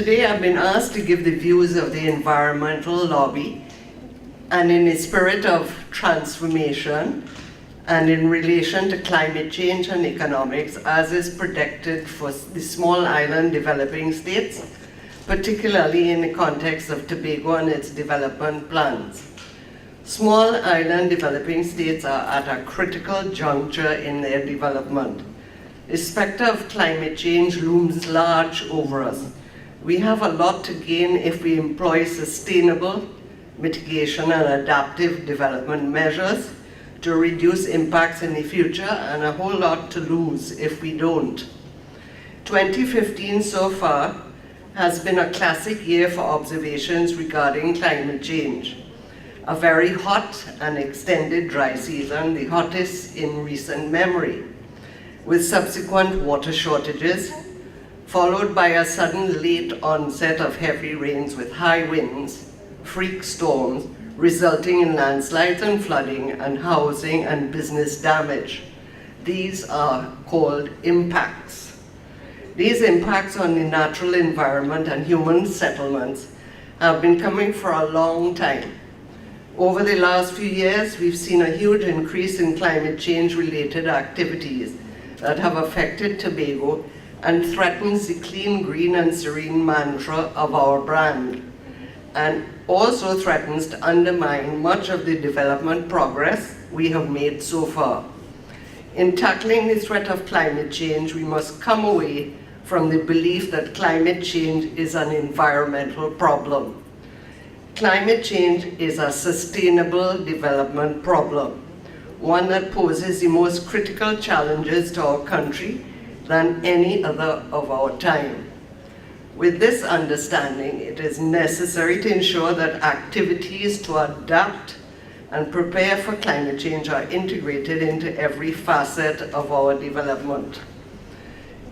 Today I've been asked to give the views of the environmental lobby, and in a spirit of transformation and in relation to climate change and economics as is predicted for the small island developing states, particularly in the context of Tobago and its development plans. Small island developing states are at a critical juncture in their development. The specter of climate change looms large over us. We have a lot to gain if we employ sustainable mitigation and adaptive development measures to reduce impacts in the future, and a whole lot to lose if we don't. 2015 so far has been a classic year for observations regarding climate change. A very hot and extended dry season, the hottest in recent memory, with subsequent water shortages, followed by a sudden late onset of heavy rains with high winds, freak storms, resulting in landslides and flooding and housing and business damage. These are called impacts. These impacts on the natural environment and human settlements have been coming for a long time. Over the last few years, we've seen a huge increase in climate change-related activities that have affected Tobago and threatens the clean, green, and serene mantra of our brand, and also threatens to undermine much of the development progress we have made so far. In tackling the threat of climate change, we must come away from the belief that climate change is an environmental problem. Climate change is a sustainable development problem, one that poses the most critical challenges to our country than any other of our time. With this understanding, it is necessary to ensure that activities to adapt and prepare for climate change are integrated into every facet of our development.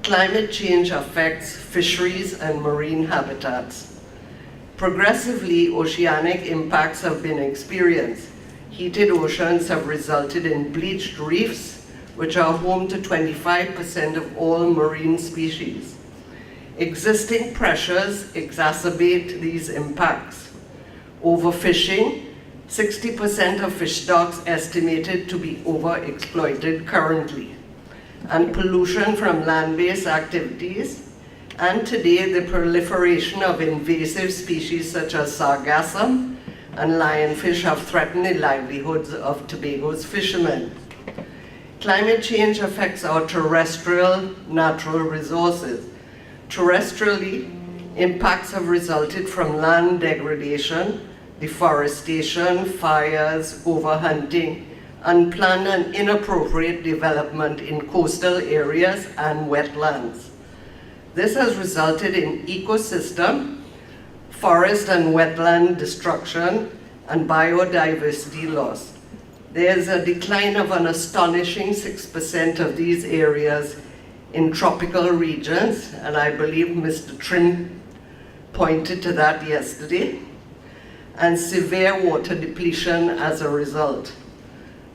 Climate change affects fisheries and marine habitats. Progressively, oceanic impacts have been experienced. Heated oceans have resulted in bleached reefs, which are home to 25% of all marine species. Existing pressures exacerbate these impacts. Overfishing, 60% of fish stocks estimated to be overexploited currently, and pollution from land-based activities, and today the proliferation of invasive species such as sargassum and lionfish have threatened the livelihoods of Tobago's fishermen. Climate change affects our terrestrial natural resources. Terrestrially, impacts have resulted from land degradation, deforestation, fires, overhunting, unplanned and inappropriate development in coastal areas and wetlands. This has resulted in ecosystem, forest and wetland destruction, and biodiversity loss. There's a decline of an astonishing 6% of these areas in tropical regions, and I believe Mr. Trim pointed to that yesterday, and severe water depletion as a result.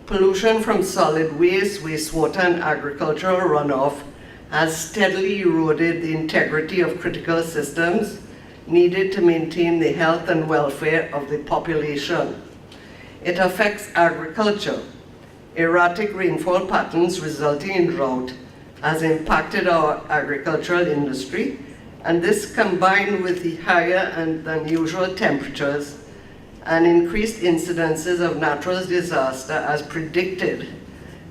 Pollution from solid waste, wastewater, and agricultural runoff has steadily eroded the integrity of critical systems needed to maintain the health and welfare of the population. It affects agriculture. Erratic rainfall patterns resulting in drought has impacted our agricultural industry, and this combined with the higher than usual temperatures and increased incidences of natural disaster as predicted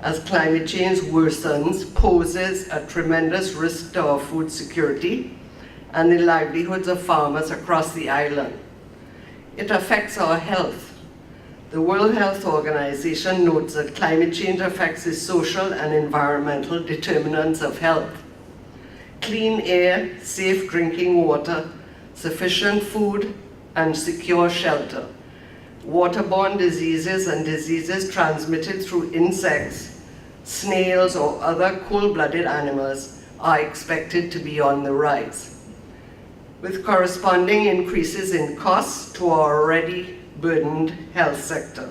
as climate change worsens poses a tremendous risk to our food security and the livelihoods of farmers across the island. It affects our health. The World Health Organization notes that climate change affects the social and environmental determinants of health. Clean air, safe drinking water, sufficient food, and secure shelter. Waterborne diseases and diseases transmitted through insects, snails, or other cold-blooded animals are expected to be on the rise, with corresponding increases in costs to our already burdened health sector.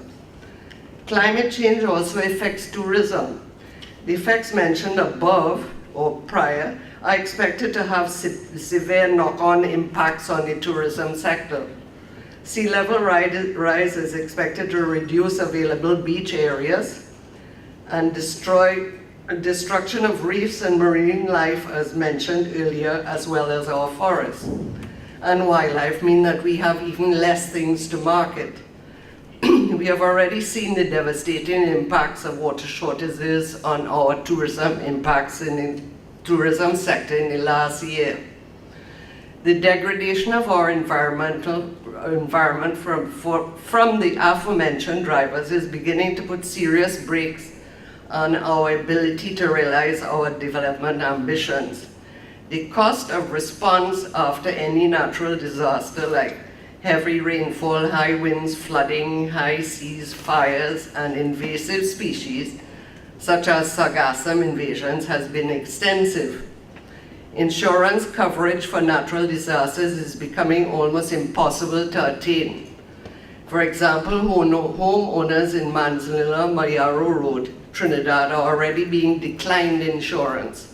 Climate change also affects tourism. The effects mentioned above or prior are expected to have severe knock-on impacts on the tourism sector. Sea level rise is expected to reduce available beach areas and destruction of reefs and marine life, as mentioned earlier, as well as our forests. And wildlife mean that we have even less things to market. We have already seen the devastating impacts of water shortages on our tourism impacts in the tourism sector in the last year. The degradation of our environment from the aforementioned drivers is beginning to put serious brakes on our ability to realize our development ambitions. The cost of response after any natural disaster like heavy rainfall, high winds, flooding, high seas, fires, and invasive species such as sargassum invasions has been extensive. Insurance coverage for natural disasters is becoming almost impossible to attain. For example, homeowners in Manzanilla, Mayaro Road, Trinidad are already being declined insurance,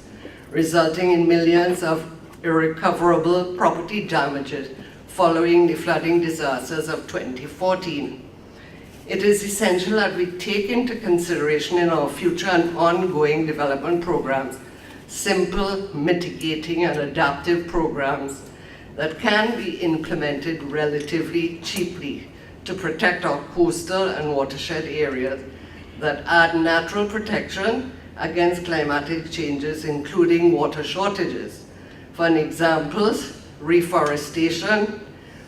resulting in millions of irrecoverable property damages following the flooding disasters of 2014. It is essential that we take into consideration in our future and ongoing development programs simple, mitigating, and adaptive programs that can be implemented relatively cheaply to protect our coastal and watershed areas that add natural protection against climatic changes, including water shortages. For examples, reforestation,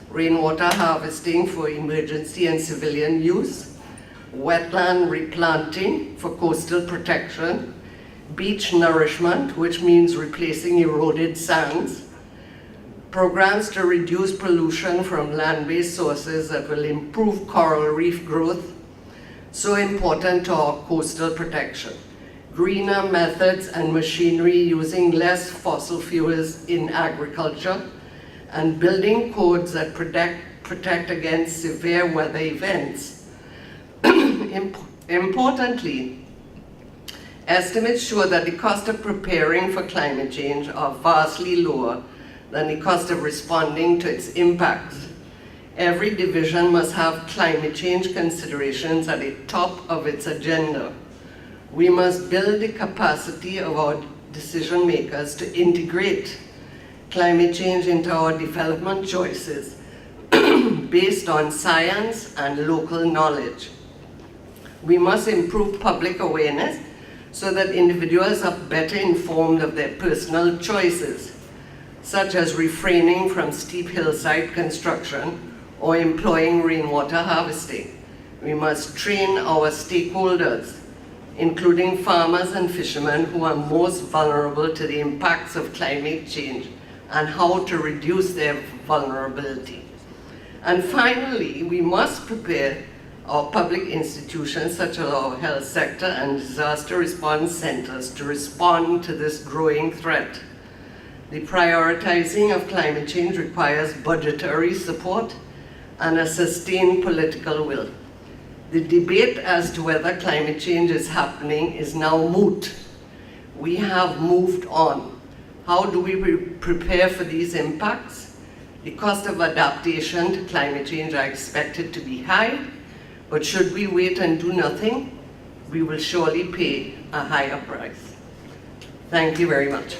rainwater harvesting for emergency and civilian use, wetland replanting for coastal protection, beach nourishment, which means replacing eroded sands, programs to reduce pollution from land-based sources that will improve coral reef growth, so important to our coastal protection, greener methods and machinery using less fossil fuels in agriculture, and building codes that protect against severe weather events. Importantly, estimates show that the cost of preparing for climate change are vastly lower than the cost of responding to its impacts. Every division must have climate change considerations at the top of its agenda. We must build the capacity of our decision makers to integrate climate change into our development choices based on science and local knowledge. We must improve public awareness so that individuals are better informed of their personal choices, such as refraining from steep hillside construction or employing rainwater harvesting. We must train our stakeholders, including farmers and fishermen who are most vulnerable to the impacts of climate change, and how to reduce their vulnerability. And finally, we must prepare our public institutions such as our health sector and disaster response centers to respond to this growing threat. The prioritizing of climate change requires budgetary support and a sustained political will. The debate as to whether climate change is happening is now moot. We have moved on. How do we prepare for these impacts? The cost of adaptation to climate change are expected to be high, but should we wait and do nothing, we will surely pay a higher price. Thank you very much.